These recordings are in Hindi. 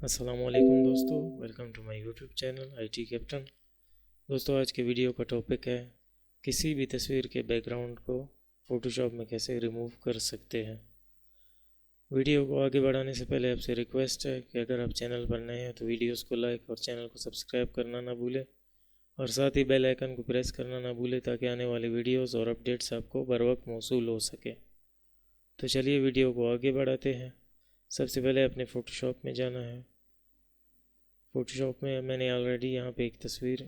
अस्सलामुअलैकुम दोस्तों, welcome to my YouTube channel IT Captain. दोस्तों, आज के वीडियो का टॉपिक है किसी भी तस्वीर के बैकग्राउंड को फ़ोटोशॉप में कैसे रिमूव कर सकते हैं। वीडियो को आगे बढ़ाने से पहले आपसे रिक्वेस्ट है कि अगर आप चैनल पर नए हैं तो वीडियोस को लाइक और चैनल को सब्सक्राइब करना ना भूलें और साथ ही बेल आइकन को प्रेस करना ना भूलें ताकि आने वाली वीडियोस और अपडेट्स आपको बर वक्त मौसूल हो सके। तो चलिए वीडियो को आगे बढ़ाते हैं। सबसे पहले अपने फ़ोटोशॉप में जाना है। फ़ोटोशॉप में मैंने ऑलरेडी यहाँ पे एक तस्वीर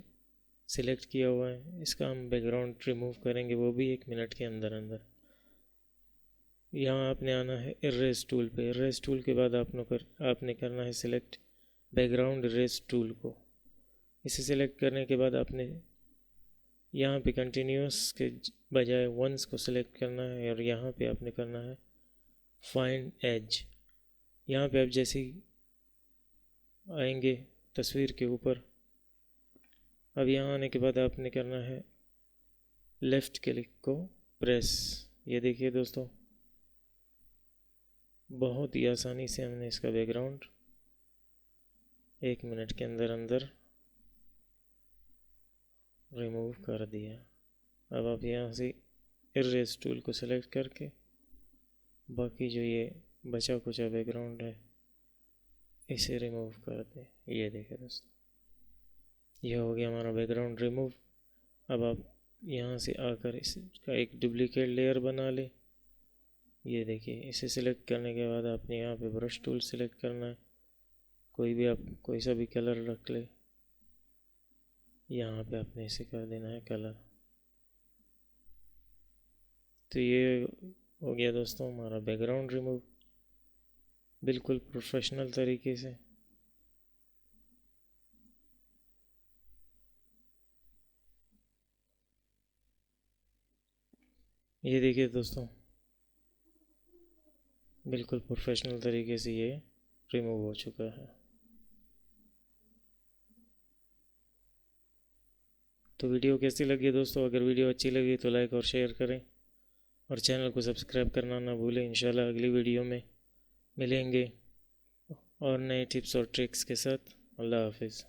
सिलेक्ट किया हुआ है, इसका हम बैकग्राउंड रिमूव करेंगे, वो भी 1 मिनट के अंदर अंदर। यहाँ आपने आना है इरेज टूल पे। इरेज टूल के बाद आपने करना है सिलेक्ट बैकग्राउंड इरेज टूल को। इसे सिलेक्ट करने के बाद आपने यहाँ पे कंटिन्यूस के बजाय वंस को सिलेक्ट करना है और यहाँ पे आपने करना है फाइंड एज। यहाँ पे आप जैसे ही आएंगे तस्वीर के ऊपर, अब यहाँ आने के बाद आपने करना है लेफ़्ट क्लिक को प्रेस। ये देखिए दोस्तों, बहुत ही आसानी से हमने इसका बैकग्राउंड 1 मिनट के अंदर अंदर रिमूव कर दिया। अब आप यहाँ से इरेज टूल को सिलेक्ट करके बाकी जो ये बचा कुचा बैकग्राउंड है इसे रिमूव कर दें। ये देखिए दोस्तों, यह हो गया हमारा बैकग्राउंड रिमूव। अब आप यहाँ से आकर इसका एक डुप्लीकेट लेयर बना लें। ये देखिए, इसे सिलेक्ट करने के बाद आपने यहाँ पे ब्रश टूल सिलेक्ट करना है। कोई सा भी कलर रख ले। यहाँ पे आपने इसे कर देना है कलर। तो ये हो गया दोस्तों हमारा बैकग्राउंड रिमूव, बिल्कुल प्रोफेशनल तरीके से। ये देखिए दोस्तों, बिल्कुल प्रोफेशनल तरीके से ये रिमूव हो चुका है। तो वीडियो कैसी लगी दोस्तों? अगर वीडियो अच्छी लगी तो लाइक और शेयर करें और चैनल को सब्सक्राइब करना ना भूलें। इंशाल्लाह अगली वीडियो में मिलेंगे और नए टिप्स और ट्रिक्स के साथ। अल्लाह हाफिज़।